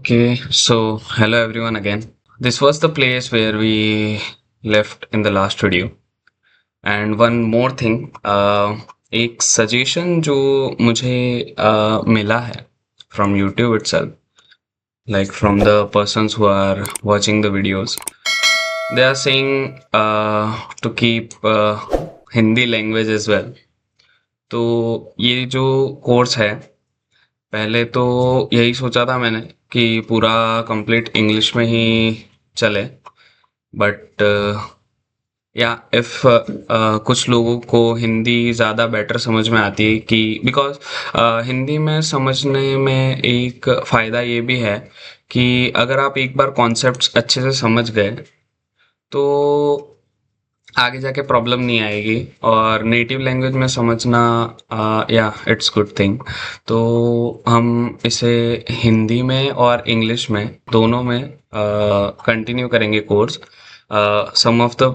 Okay, so hello everyone again. This was the place where we left in the last video. And one more thing, एक suggestion जो मुझे मिला है from YouTube itself, like from the persons who are watching the videos, they are saying to keep Hindi language as well. तो ये जो course है, पहले तो यही सोचा था मैंने कि पूरा कंप्लीट इंग्लिश में ही चले, बट या इफ कुछ लोगों को हिंदी ज़्यादा बेटर समझ में आती है कि बिकॉज हिंदी में समझने में एक फ़ायदा ये भी है कि अगर आप एक बार कॉन्सेप्ट्स अच्छे से समझ गए तो आगे जाके प्रॉब्लम नहीं आएगी। और नेटिव लैंग्वेज में समझना या इट्स गुड थिंग। तो हम इसे हिंदी में और इंग्लिश में दोनों में कंटिन्यू करेंगे course. Some of the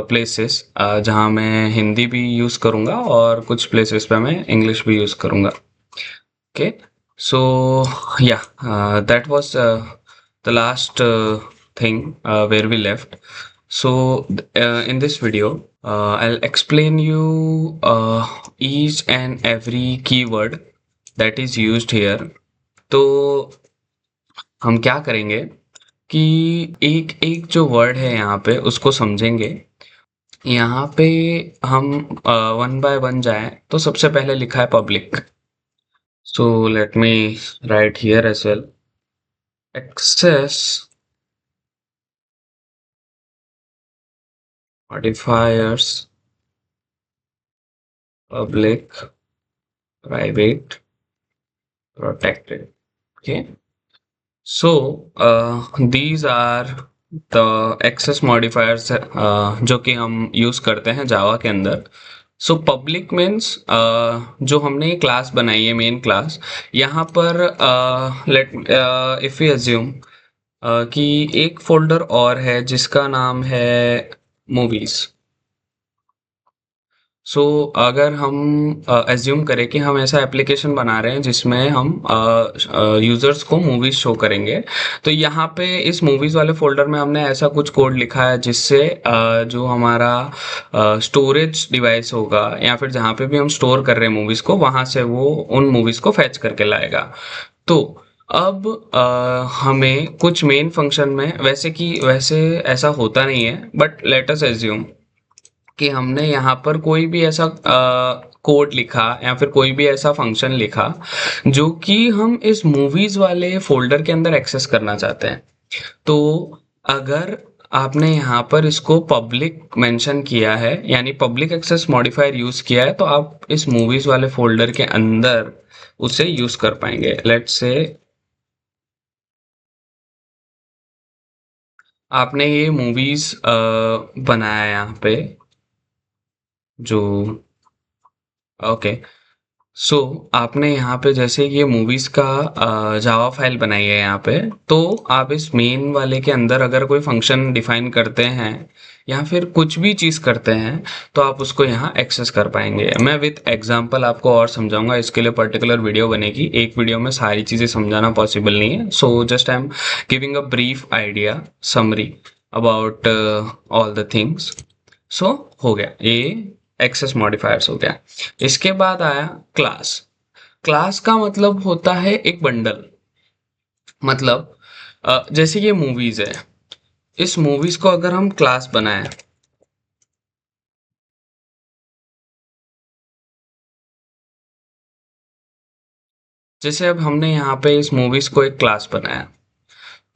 places जहाँ मैं हिंदी भी यूज़ करूँगा और कुछ प्लेसेस पे मैं इंग्लिश भी यूज़ करूँगा। ओके, सो या that was the last thing where we left. So in this video, I'll explain you each and every keyword that is used here. तो हम क्या करेंगे कि एक एक जो वर्ड है यहाँ पे उसको समझेंगे। यहाँ पे हम वन बाय वन जाएं तो सबसे पहले लिखा है public. So let me write here as well. Access modifiers, public, private, protected. Okay, so these are the access modifiers जो कि हम यूज करते हैं जावा के अंदर। सो पब्लिक मीन्स जो हमने ये क्लास बनाई है मेन क्लास, यहाँ पर लेट इफ यू अज्यूम कि एक फोल्डर और है जिसका नाम है मूवीज। सो अगर हम एज्यूम करें कि हम ऐसा एप्लीकेशन बना रहे हैं जिसमें हम यूजर्स को मूवीज शो करेंगे, तो यहाँ पे इस मूवीज वाले फोल्डर में हमने ऐसा कुछ कोड लिखा है जिससे जो हमारा स्टोरेज डिवाइस होगा या फिर जहाँ पे भी हम स्टोर कर रहे हैं मूवीज को, वहां से वो उन मूवीज को फैच करके लाएगा। तो अब हमें कुछ मेन फंक्शन में वैसे ऐसा होता नहीं है, बट लेट अस एज्यूम कि हमने यहाँ पर कोई भी ऐसा कोड लिखा या फिर कोई भी ऐसा फंक्शन लिखा जो कि हम इस मूवीज वाले फोल्डर के अंदर एक्सेस करना चाहते हैं। तो अगर आपने यहाँ पर इसको पब्लिक मेंशन किया है, यानी पब्लिक एक्सेस मॉडिफायर यूज किया है, तो आप इस मूवीज वाले फोल्डर के अंदर उसे यूज कर पाएंगे। लेट्स से आपने ये मूवीज बनाया है यहाँ पे जो ओके। सो आपने यहाँ पे जैसे ये मूवीज का जावा फाइल बनाई है यहाँ पे, तो आप इस मेन वाले के अंदर अगर कोई फंक्शन डिफाइन करते हैं या फिर कुछ भी चीज करते हैं तो आप उसको यहाँ एक्सेस कर पाएंगे। मैं विथ एग्जांपल आपको और समझाऊंगा, इसके लिए पर्टिकुलर वीडियो बनेगी। एक वीडियो में सारी चीजें समझाना पॉसिबल नहीं है, so just I am giving a brief idea summary about all the things. So हो गया, ये एक्सेस मॉडिफायर्स हो गया। इसके बाद आया क्लास। क्लास का मतलब होता है एक बंडल। मतलब जैसे ये मूवीज है, इस मूवीज को अगर हम क्लास बनाए, जैसे अब हमने यहाँ पे इस मूवीज को एक क्लास बनाया,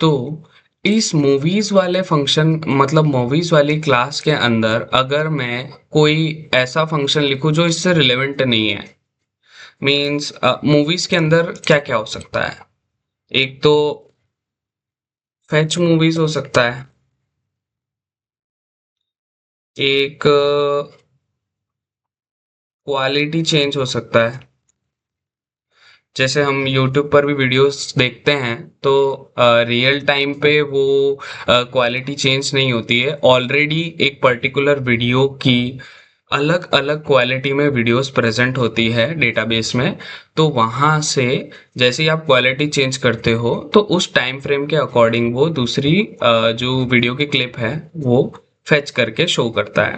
तो इस मूवीज वाले फंक्शन मतलब मूवीज वाली क्लास के अंदर अगर मैं कोई ऐसा फंक्शन लिखूं जो इससे रिलेवेंट नहीं है, मीन्स मूवीज के अंदर क्या क्या हो सकता है। एक तो फेच मूवीज हो सकता है, एक क्वालिटी चेंज हो सकता है। जैसे हम यूट्यूब पर भी वीडियोस देखते हैं तो रियल टाइम पे वो क्वालिटी चेंज नहीं होती है, ऑलरेडी एक पर्टिकुलर वीडियो की अलग अलग क्वालिटी में वीडियोस प्रेजेंट होती है डेटाबेस में। तो वहाँ से जैसे ही आप क्वालिटी चेंज करते हो तो उस टाइम फ्रेम के अकॉर्डिंग वो दूसरी जो वीडियो की क्लिप है वो फेच करके शो करता है।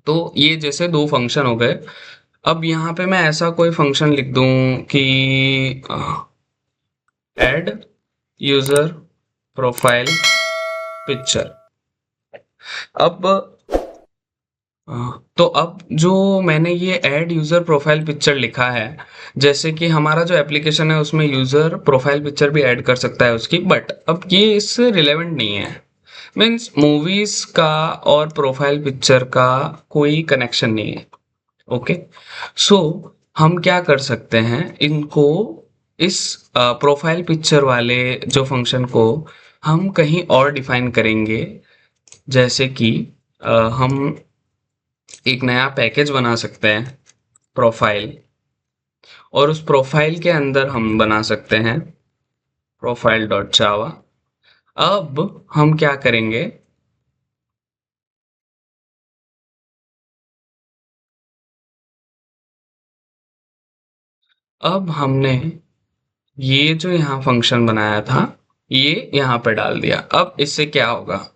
तो ये जैसे दो फंक्शन हो गए। अब यहाँ पे मैं ऐसा कोई फंक्शन लिख दूं कि ऐड यूजर प्रोफाइल पिक्चर। अब तो अब जो मैंने ये ऐड यूजर प्रोफाइल पिक्चर लिखा है, जैसे कि हमारा जो एप्लीकेशन है उसमें यूजर प्रोफाइल पिक्चर भी ऐड कर सकता है उसकी, बट अब ये इससे रिलेवेंट नहीं है। मीन्स मूवीज का और प्रोफाइल पिक्चर का कोई कनेक्शन नहीं है। ओके, सो हम क्या कर सकते हैं, इनको इस प्रोफाइल पिक्चर वाले जो फंक्शन को हम कहीं और डिफाइन करेंगे। जैसे कि हम एक नया पैकेज बना सकते हैं प्रोफाइल, और उस प्रोफाइल के अंदर हम बना सकते हैं प्रोफाइल डॉट जावा। अब हम क्या करेंगे, अब हमने ये जो यहाँ फंक्शन बनाया था ये यहाँ पे डाल दिया। अब इससे क्या होगा,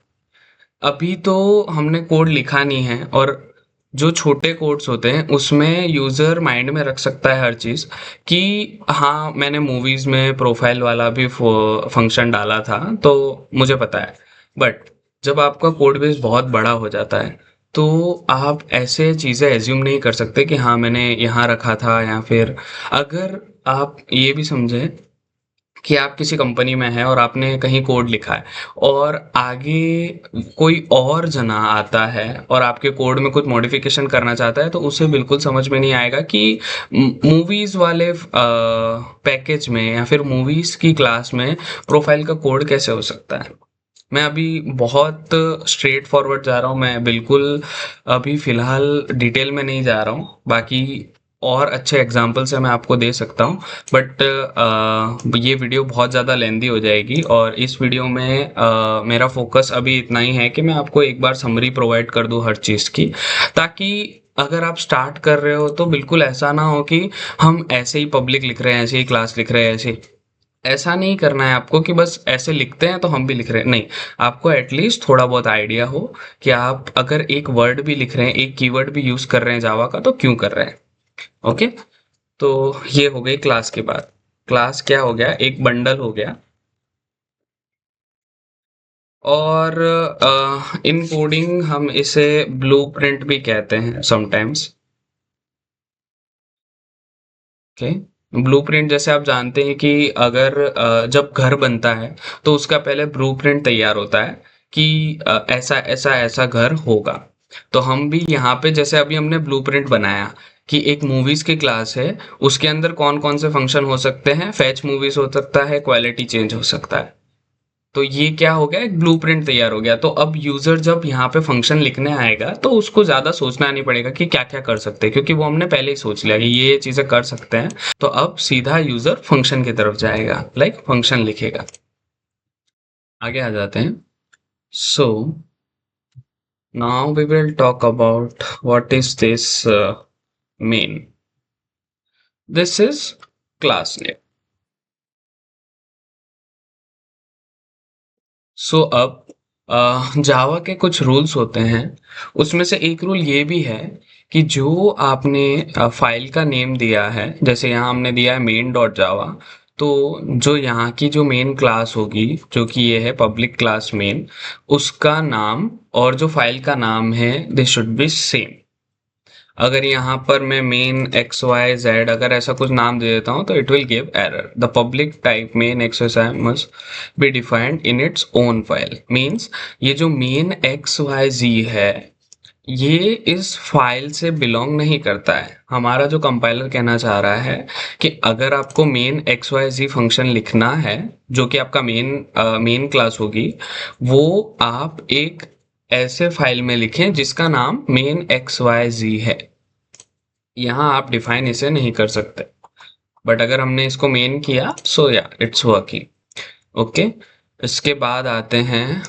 अभी तो हमने कोड लिखा नहीं है, और जो छोटे कोड्स होते हैं उसमें यूज़र माइंड में रख सकता है हर चीज़ कि हाँ मैंने मूवीज़ में प्रोफाइल वाला भी फंक्शन डाला था तो मुझे पता है। बट जब आपका कोड बेस बहुत बड़ा हो जाता है तो आप ऐसे चीज़ें एज्यूम नहीं कर सकते कि हाँ मैंने यहाँ रखा था, या फिर अगर आप ये भी समझें कि आप किसी कंपनी में हैं और आपने कहीं कोड लिखा है और आगे कोई और जना आता है और आपके कोड में कुछ मॉडिफिकेशन करना चाहता है, तो उसे बिल्कुल समझ में नहीं आएगा कि मूवीज वाले पैकेज में या फिर मूवीज की क्लास में प्रोफाइल का कोड कैसे हो सकता है। मैं अभी बहुत स्ट्रेट फॉरवर्ड जा रहा हूँ, मैं बिल्कुल अभी फिलहाल डिटेल में नहीं जा रहा हूँ। बाकी और अच्छे एग्जाम्पल से मैं आपको दे सकता हूँ, बट ये वीडियो बहुत ज़्यादा लेंदी हो जाएगी, और इस वीडियो में मेरा फोकस अभी इतना ही है कि मैं आपको एक बार समरी प्रोवाइड कर दूँ हर चीज़ की, ताकि अगर आप स्टार्ट कर रहे हो तो बिल्कुल ऐसा ना हो कि हम ऐसे ही पब्लिक लिख रहे हैं, ऐसे ही क्लास लिख रहे हैं, ऐसे ऐसा नहीं करना है आपको कि बस ऐसे लिखते हैं तो हम भी लिख रहे हैं, नहीं। आपको एटलीस्ट थोड़ा बहुत आइडिया हो कि आप अगर एक वर्ड भी लिख रहे हैं, एक कीवर्ड भी यूज कर रहे हैं जावा का, तो क्यों कर रहे हैं। ओके, तो ये हो गई क्लास के बाद। क्लास क्या हो गया, एक बंडल हो गया। और इन कोडिंग हम इसे ब्लूप्रिंट भी कहते हैं समटाइम्स। ओके, ब्लूप्रिंट जैसे आप जानते हैं कि अगर जब घर बनता है तो उसका पहले ब्लूप्रिंट तैयार होता है कि ऐसा ऐसा ऐसा घर होगा। तो हम भी यहाँ पे जैसे अभी हमने ब्लूप्रिंट बनाया कि एक मूवीज की क्लास है, उसके अंदर कौन कौन से फंक्शन हो सकते हैं, फैच मूवीज हो सकता है, क्वालिटी चेंज हो सकता है। तो ये क्या हो गया, एक ब्लूप्रिंट तैयार हो गया। तो अब यूजर जब यहाँ पे फंक्शन लिखने आएगा तो उसको ज्यादा सोचना नहीं पड़ेगा कि क्या क्या कर सकते हैं, क्योंकि वो हमने पहले ही सोच लिया कि ये चीजें कर सकते हैं। तो अब सीधा यूजर फंक्शन की तरफ जाएगा, लाइक फंक्शन लिखेगा। आगे आ जाते हैं। So now we will talk about what is this main. This is class name. So अब जावा के कुछ रूल्स होते हैं, उसमें से एक रूल ये भी है कि जो आपने फाइल का नेम दिया है, जैसे यहाँ हमने दिया है मेन डॉट जावा, तो जो यहाँ की जो मेन क्लास होगी जो कि ये है पब्लिक क्लास मेन, उसका नाम और जो फाइल का नाम है दे शुड बी सेम। अगर यहाँ पर मैं मेन एक्स वाई जेड अगर ऐसा कुछ नाम दे देता हूँ तो it will give error. The public type main x y must be defined in its own file. Means ये जो मेन एक्स वाई जी है ये इस फाइल से बिलोंग नहीं करता है। हमारा जो कंपाइलर कहना चाह रहा है कि अगर आपको मेन एक्स वाई जी फंक्शन लिखना है जो कि आपका मेन क्लास होगी, वो आप एक ऐसे फाइल में लिखें जिसका नाम मेन एक्स वाई जी है। यहाँ आप डिफाइन इसे नहीं कर सकते, बट अगर हमने इसको मेन किया सो या इट्स वर्किंग। ओके, इसके बाद आते हैं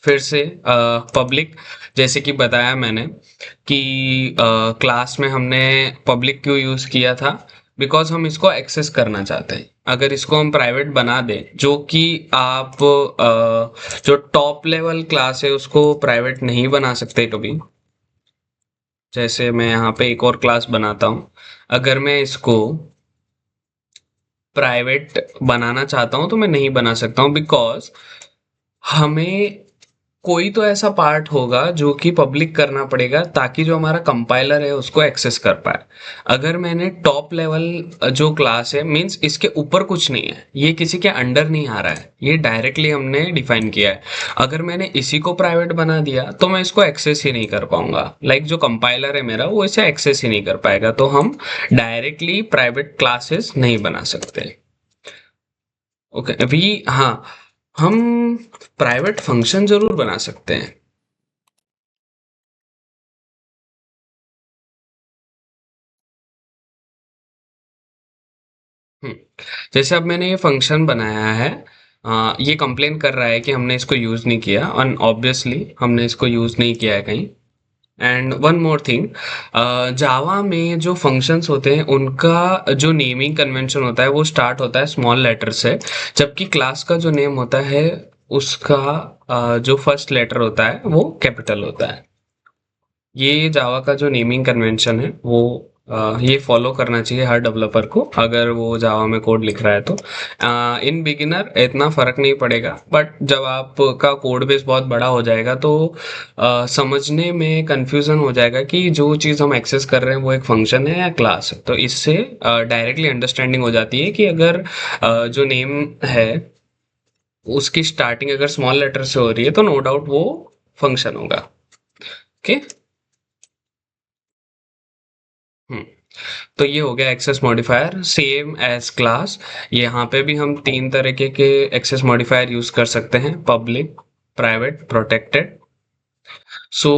फिर से पब्लिक, जैसे कि बताया मैंने कि क्लास में हमने पब्लिक क्यों यूज़ किया था, बिकॉज हम इसको एक्सेस करना चाहते हैं। अगर इसको हम प्राइवेट बना दें, जो कि आप जो टॉप लेवल क्लास है उसको प्राइवेट नहीं बना सकते कभी। जैसे मैं यहाँ पे एक और क्लास बनाता हूँ, अगर मैं इसको प्राइवेट बनाना चाहता हूँ तो मैं नहीं बना सकता हूँ, बिकॉज हमें कोई तो ऐसा पार्ट होगा जो कि पब्लिक करना पड़ेगा ताकि जो हमारा कंपाइलर है उसको एक्सेस कर पाए। अगर मैंने टॉप लेवल जो क्लास है, मींस इसके ऊपर कुछ नहीं है, ये किसी के अंडर नहीं आ रहा है, ये डायरेक्टली हमने डिफाइन किया है। अगर मैंने इसी को प्राइवेट बना दिया तो मैं इसको एक्सेस ही नहीं कर पाऊंगा, लाइक जो कंपाइलर है मेरा वो इसे एक्सेस ही नहीं कर पाएगा, तो हम डायरेक्टली प्राइवेट क्लासेस नहीं बना सकते। ओके, अभी हाँ, हम प्राइवेट फंक्शन जरूर बना सकते हैं। हम्म, जैसे अब मैंने ये फंक्शन बनाया है, ये कंप्लेन कर रहा है कि हमने इसको यूज़ नहीं किया, और ऑब्वियसली हमने इसको यूज़ नहीं किया है कहीं। एंड वन मोर थिंग, जावा में जो फंक्शंस होते हैं उनका जो नेमिंग कन्वेंशन होता है वो स्टार्ट होता है स्मॉल लेटर से, जबकि क्लास का जो नेम होता है उसका जो फर्स्ट लेटर होता है वो कैपिटल होता है। ये जावा का जो नेमिंग कन्वेंशन है वो ये फॉलो करना चाहिए हर डेवलपर को अगर वो जावा में कोड लिख रहा है तो। इन बिगिनर इतना फर्क नहीं पड़ेगा, बट जब आपका कोड बेस बहुत बड़ा हो जाएगा तो समझने में कंफ्यूजन हो जाएगा कि जो चीज़ हम एक्सेस कर रहे हैं वो एक फंक्शन है या क्लास है। तो इससे डायरेक्टली अंडरस्टैंडिंग हो जाती है कि अगर जो नेम है उसकी स्टार्टिंग अगर स्मॉल लेटर से हो रही है तो नो डाउट वो फंक्शन होगा। ओके। हम्म, तो ये हो गया access modifier same as class. यहाँ पे भी हम तीन तरीके के एक्सेस मॉडिफायर यूज कर सकते हैं, पब्लिक, प्राइवेट, प्रोटेक्टेड। सो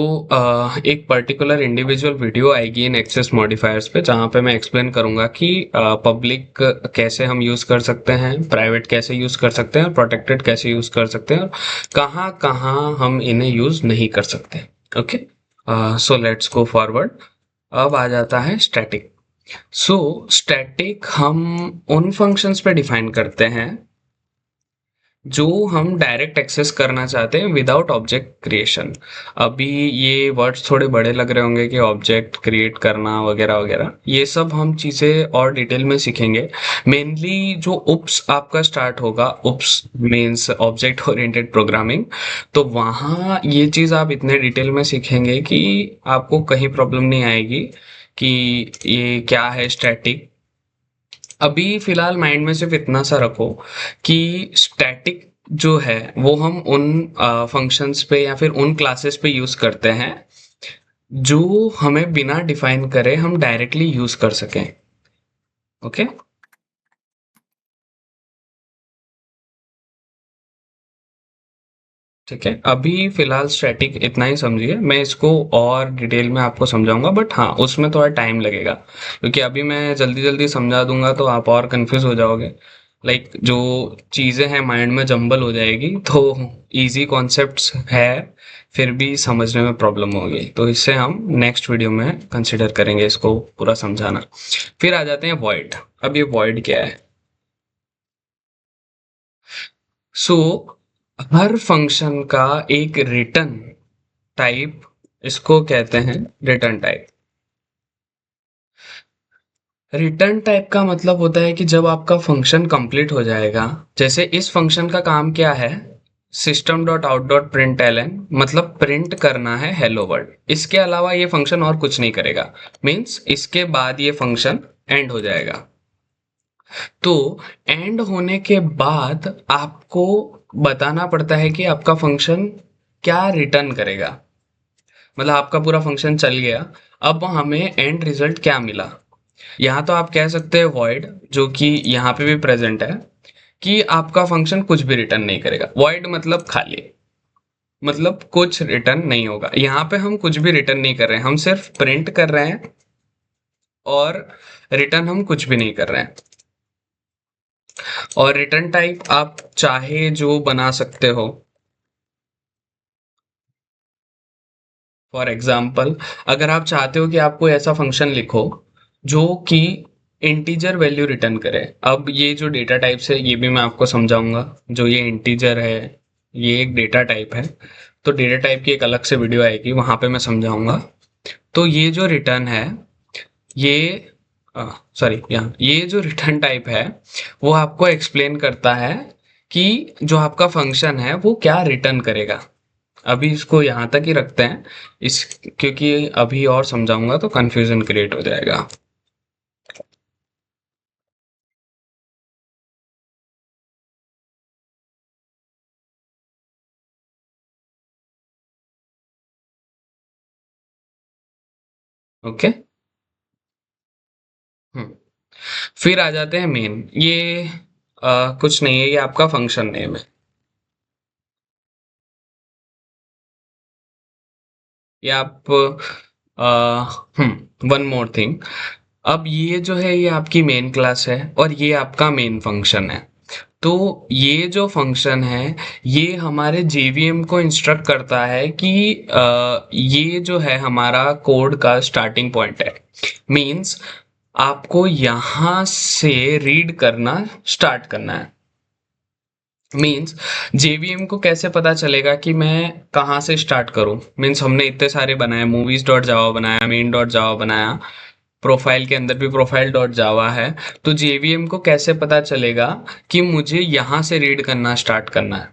एक पर्टिकुलर इंडिविजुअल वीडियो आएगी इन एक्सेस मॉडिफायर्स पे जहाँ पे मैं एक्सप्लेन करूंगा कि पब्लिक कैसे हम यूज कर सकते हैं, प्राइवेट कैसे यूज कर सकते हैं और प्रोटेक्टेड कैसे यूज कर सकते हैं, और कहाँ कहाँ हम इन्हें यूज नहीं कर सकते। Okay, so let's go forward. अब आ जाता है स्टैटिक। सो स्टैटिक हम उन फंक्शंस पे डिफाइन करते हैं जो हम डायरेक्ट एक्सेस करना चाहते हैं विदाउट ऑब्जेक्ट क्रिएशन। अभी ये वर्ड्स थोड़े बड़े लग रहे होंगे कि ऑब्जेक्ट क्रिएट करना वगैरह वगैरह, ये सब हम चीज़ें और डिटेल में सीखेंगे। मेनली जो उप्स आपका स्टार्ट होगा, उप्स मीन्स ऑब्जेक्ट ओरिएंटेड प्रोग्रामिंग, तो वहाँ ये चीज़ आप इतने डिटेल में सीखेंगे कि आपको कहीं प्रॉब्लम नहीं आएगी कि ये क्या है स्टैटिक। अभी फिलहाल माइंड में सिर्फ इतना सा रखो कि स्टैटिक जो है वो हम उन फंक्शंस पे या फिर उन क्लासेस पे यूज करते हैं जो हमें बिना डिफाइन करे हम डायरेक्टली यूज कर सकें। ओके। ठीक है, अभी फिलहाल स्टैटिक इतना ही समझिए, मैं इसको और डिटेल में आपको समझाऊंगा, बट हाँ उसमें थोड़ा टाइम लगेगा क्योंकि अभी मैं जल्दी जल्दी समझा दूंगा तो आप और कंफ्यूज हो जाओगे। लाइक जो चीज़ें हैं माइंड में जंबल हो जाएगी, तो इजी कॉन्सेप्ट्स है फिर भी समझने में प्रॉब्लम होगी, तो इससे हम नेक्स्ट वीडियो में कंसिडर करेंगे इसको पूरा समझाना। फिर आ जाते हैं वॉइड। अब ये वॉइड क्या है? सो हर फंक्शन का एक रिटर्न टाइप, इसको कहते हैं रिटर्न टाइप। रिटर्न टाइप का मतलब होता है कि जब आपका फंक्शन कंप्लीट हो जाएगा, जैसे इस फंक्शन का काम क्या है, system dot out dot print l n, मतलब प्रिंट करना है हेलो वर्ल्ड, इसके अलावा ये फंक्शन और कुछ नहीं करेगा। मीन्स इसके बाद ये फंक्शन एंड हो जाएगा। तो एंड होने के बाद आपको बताना पड़ता है कि आपका फंक्शन क्या रिटर्न करेगा। मतलब आपका पूरा फंक्शन चल गया, अब हमें एंड रिजल्ट क्या मिला। यहाँ तो आप कह सकते हैं वॉइड, जो कि यहाँ पे भी प्रेजेंट है, कि आपका फंक्शन कुछ भी रिटर्न नहीं करेगा। वॉइड मतलब खाली, मतलब कुछ रिटर्न नहीं होगा। यहाँ पे हम कुछ भी रिटर्न नहीं कर रहे हैं, हम सिर्फ प्रिंट कर रहे हैं और रिटर्न हम कुछ भी नहीं कर रहे हैं। और रिटर्न टाइप आप चाहे जो बना सकते हो। फॉर एग्जाम्पल, अगर आप चाहते हो कि आप कोई ऐसा फंक्शन लिखो जो कि इंटीजर वैल्यू रिटर्न करे। अब ये जो डेटा टाइप्स है ये भी मैं आपको समझाऊंगा। जो ये इंटीजर है ये एक डेटा टाइप है, तो डेटा टाइप की एक अलग से वीडियो आएगी, वहां पे मैं समझाऊंगा। तो ये जो रिटर्न है ये सॉरी यहाँ ये जो रिटर्न टाइप है वो आपको एक्सप्लेन करता है कि जो आपका फंक्शन है वो क्या रिटर्न करेगा। अभी इसको यहाँ तक ही रखते हैं, इस क्योंकि अभी और समझाऊंगा तो कंफ्यूजन क्रिएट हो जाएगा। ओके। हम्म। फिर आ जाते हैं मेन। ये कुछ नहीं है, ये आपका फंक्शन नेम है। ये आप वन मोर थिंग। अब ये जो है ये आपकी मेन क्लास है और ये आपका मेन फंक्शन है। तो ये जो फंक्शन है ये हमारे जेवीएम को इंस्ट्रक्ट करता है कि ये जो है हमारा कोड का स्टार्टिंग पॉइंट है। मींस आपको यहाँ से रीड करना स्टार्ट करना है। मींस जेवीएम को कैसे पता चलेगा कि मैं कहाँ से स्टार्ट करूँ। मींस हमने इतने सारे बनाए, मूवीज डॉट जावा बनाया, मेन डॉट जावा बनाया, प्रोफाइल के अंदर भी प्रोफाइल डॉट जावा है। तो जेवीएम को कैसे पता चलेगा कि मुझे यहाँ से रीड करना स्टार्ट करना है।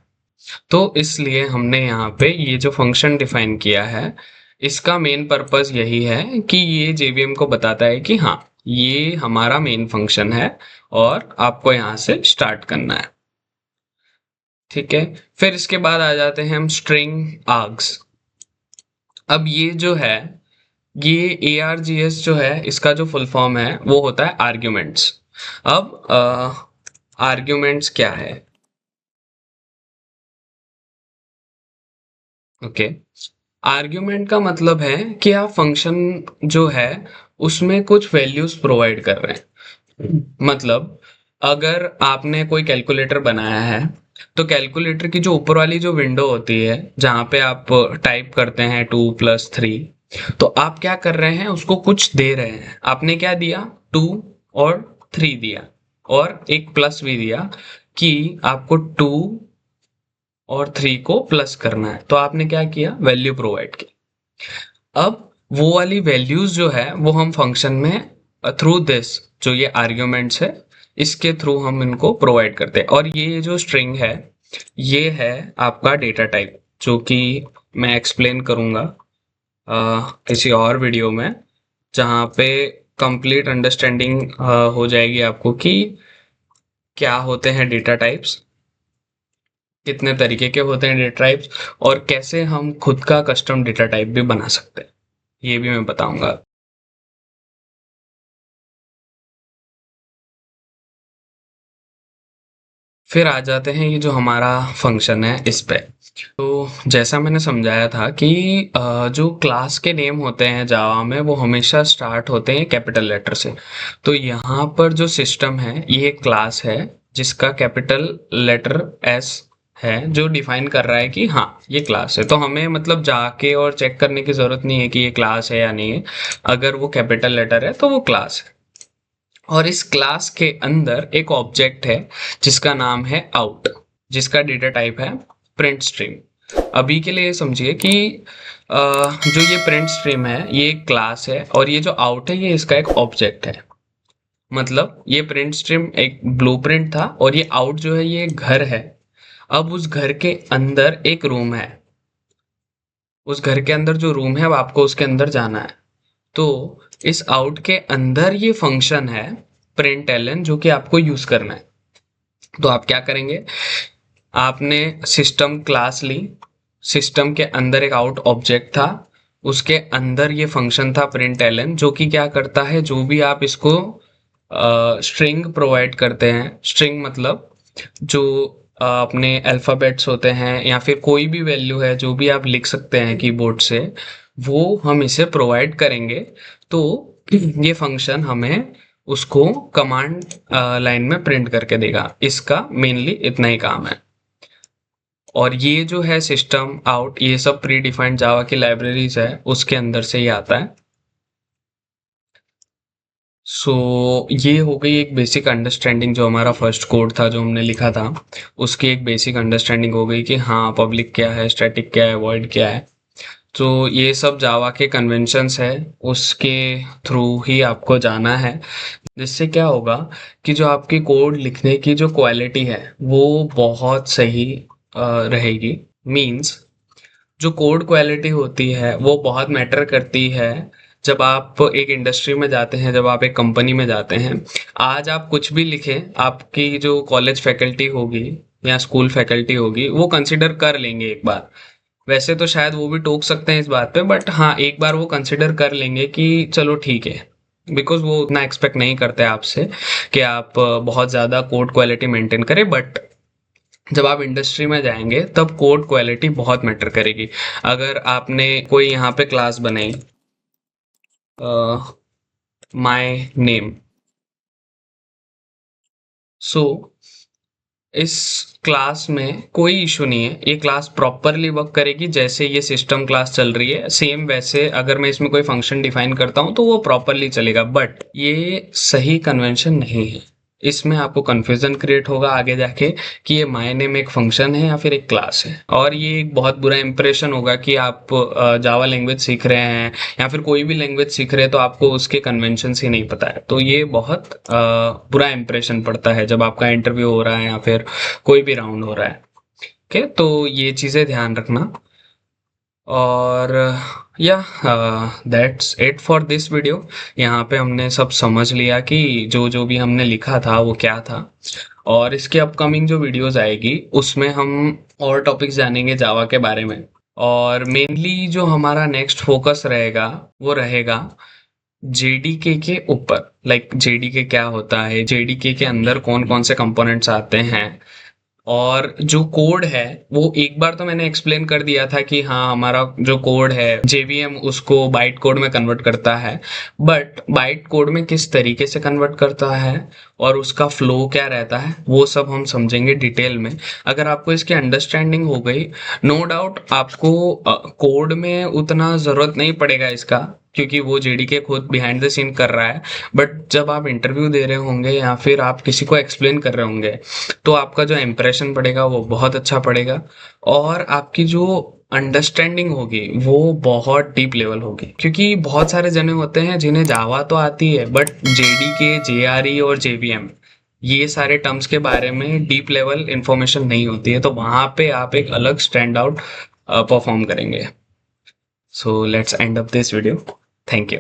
तो इसलिए हमने यहाँ पे ये जो फंक्शन डिफाइन किया है, इसका मेन पर्पस यही है कि ये जेवीएम को बताता है कि हाँ ये हमारा मेन फंक्शन है और आपको यहाँ से स्टार्ट करना है। ठीक है। फिर इसके बाद आ जाते हैं हम स्ट्रिंग आर्ग्स। अब ये जो है ये ARGS जो है इसका जो फुल फॉर्म है वो होता है आर्ग्यूमेंट्स। अब आर्ग्यूमेंट्स क्या है? ओके। आर्ग्यूमेंट का मतलब है कि आप फंक्शन जो है उसमें कुछ वैल्यूज प्रोवाइड कर रहे हैं। मतलब अगर आपने कोई कैलकुलेटर बनाया है तो कैलकुलेटर की जो ऊपर वाली जो विंडो होती है जहाँ पे आप टाइप करते हैं 2 + 3, तो आप क्या कर रहे हैं उसको कुछ दे रहे हैं। आपने क्या दिया? 2 और 3 दिया और एक प्लस भी दिया कि आपको 2 और 3 को प्लस करना है। तो आपने क्या किया? वैल्यू प्रोवाइड की। अब वो वाली वैल्यूज जो है वो हम फंक्शन में थ्रू दिस जो ये आर्ग्यूमेंट्स है इसके थ्रू हम इनको प्रोवाइड करते हैं। और ये जो स्ट्रिंग है ये है आपका डेटा टाइप, जो कि मैं एक्सप्लेन करूंगा किसी और वीडियो में, जहाँ पे कंप्लीट अंडरस्टैंडिंग हो जाएगी आपको कि क्या होते हैं डेटा टाइप्स, कितने तरीके के होते हैं डेटा टाइप्स, और कैसे हम खुद का कस्टम डेटा टाइप भी बना सकते हैं, ये भी मैं बताऊंगा। फिर आ जाते हैं ये जो हमारा फंक्शन है इस पे। तो जैसा मैंने समझाया था कि जो क्लास के नेम होते हैं जावा में वो हमेशा स्टार्ट होते हैं कैपिटल लेटर से। तो यहाँ पर जो सिस्टम है ये एक क्लास है जिसका कैपिटल लेटर एस है, जो डिफाइन कर रहा है कि हाँ ये क्लास है। तो हमें मतलब जाके और चेक करने की जरूरत नहीं है कि ये क्लास है या नहीं है। अगर वो कैपिटल लेटर है तो वो क्लास है। और इस क्लास के अंदर एक ऑब्जेक्ट है जिसका नाम है आउट, जिसका डेटा टाइप है प्रिंट स्ट्रीम। अभी के लिए समझिए कि जो ये प्रिंट स्ट्रीम है ये एक क्लास है और ये जो आउट है ये इसका एक ऑब्जेक्ट है। मतलब ये प्रिंट स्ट्रीम एक ब्लूप्रिंट था और ये आउट जो है ये एक घर है। अब उस घर के अंदर एक रूम है, उस घर के अंदर जो रूम है अब आपको उसके अंदर जाना है। तो इस आउट के अंदर ये फंक्शन है प्रिंट एलन जो कि आपको यूज करना है। तो आप क्या करेंगे? आपने सिस्टम क्लास ली, सिस्टम के अंदर एक आउट ऑब्जेक्ट था, उसके अंदर ये फंक्शन था प्रिंट एलन जो कि क्या करता है, जो भी आप इसको स्ट्रिंग प्रोवाइड करते हैं, स्ट्रिंग मतलब जो अपने अल्फ़ाबेट्स होते हैं या फिर कोई भी वैल्यू है जो भी आप लिख सकते हैं कीबोर्ड से, वो हम इसे प्रोवाइड करेंगे। तो ये फंक्शन हमें उसको कमांड लाइन में प्रिंट करके देगा। इसका मेनली इतना ही काम है। और ये जो है सिस्टम आउट, ये सब प्री डिफाइंड जावा की लाइब्रेरीज है, उसके अंदर से ही आता है। सो ये हो गई एक बेसिक अंडरस्टैंडिंग, जो हमारा फर्स्ट कोड था जो हमने लिखा था, उसकी एक बेसिक अंडरस्टैंडिंग हो गई कि हाँ पब्लिक क्या है, स्टैटिक क्या है, वॉइड क्या है। तो ये सब जावा के कन्वेंशंस है, उसके थ्रू ही आपको जाना है। जिससे क्या होगा कि जो आपकी कोड लिखने की जो क्वालिटी है वो बहुत सही रहेगी। मीन्स जो कोड क्वालिटी होती है वो बहुत मैटर करती है जब आप एक इंडस्ट्री में जाते हैं, जब आप एक कंपनी में जाते हैं। आज आप कुछ भी लिखें, आपकी जो कॉलेज फैकल्टी होगी या स्कूल फैकल्टी होगी वो कंसिडर कर लेंगे एक बार। वैसे तो शायद वो भी टोक सकते हैं इस बात पे, बट हाँ एक बार वो कंसिडर कर लेंगे कि चलो ठीक है। बिकॉज वो उतना एक्सपेक्ट नहीं करते आपसे कि आप बहुत ज़्यादा कोड क्वालिटी मेंटेन करें। बट जब आप इंडस्ट्री में जाएंगे तब कोड क्वालिटी बहुत मैटर करेगी। अगर आपने कोई यहाँ पे क्लास बनाई, माय नेम, सो इस क्लास में कोई इशू नहीं है, ये क्लास प्रॉपरली वर्क करेगी। जैसे ये सिस्टम क्लास चल रही है सेम वैसे अगर मैं इसमें कोई फंक्शन डिफाइन करता हूँ तो वो प्रॉपरली चलेगा। बट ये सही कन्वेंशन नहीं है, इसमें आपको कंफ्यूजन क्रिएट होगा आगे जाके कि ये माय नेम एक फंक्शन है या फिर एक क्लास है। और ये एक बहुत बुरा इंप्रेशन होगा कि आप जावा लैंग्वेज सीख रहे हैं या फिर कोई भी लैंग्वेज सीख रहे हैं तो आपको उसके कन्वेंशंस ही नहीं पता है। तो ये बहुत बुरा इंप्रेशन पड़ता है जब आपका इंटरव्यू हो रहा है या फिर कोई भी राउंड हो रहा है। ओके, तो ये चीज़ें ध्यान रखना। और या that's it for this video. यहाँ पे हमने सब समझ लिया कि जो जो भी हमने लिखा था वो क्या था। और इसके अपकमिंग जो वीडियोस आएगी उसमें हम और टॉपिक्स जानेंगे जावा के बारे में। और मेनली जो हमारा नेक्स्ट फोकस रहेगा वो रहेगा जेडीके के ऊपर। लाइक जेडीके क्या होता है, जेडीके के अंदर कौन कौन से कंपोनेंट्स आते हैं। और जो कोड है वो एक बार तो मैंने एक्सप्लेन कर दिया था कि हाँ हमारा जो कोड है जेवीएम उसको बाइट कोड में कन्वर्ट करता है। बट बाइट कोड में किस तरीके से कन्वर्ट करता है और उसका फ्लो क्या रहता है वो सब हम समझेंगे डिटेल में। अगर आपको इसकी अंडरस्टैंडिंग हो गई, नो डाउट आपको कोड में उतना ज़रूरत नहीं पड़ेगा इसका, क्योंकि वो जेडीके खुद बिहाइंड द सीन कर रहा है। बट जब आप इंटरव्यू दे रहे होंगे या फिर आप किसी को एक्सप्लेन कर रहे होंगे तो आपका जो इम्प्रेशन पड़ेगा वो बहुत अच्छा पड़ेगा। और आपकी जो अंडरस्टैंडिंग होगी वो बहुत डीप लेवल होगी, क्योंकि बहुत सारे जने होते हैं जिन्हें जावा तो आती है बट जेडीके, जेआरई और जेवीएम ये सारे टर्म्स के बारे में डीप लेवल इंफॉर्मेशन नहीं होती है। तो वहां पे आप एक अलग स्टैंड आउट परफॉर्म करेंगे। So let's end up this video. Thank you.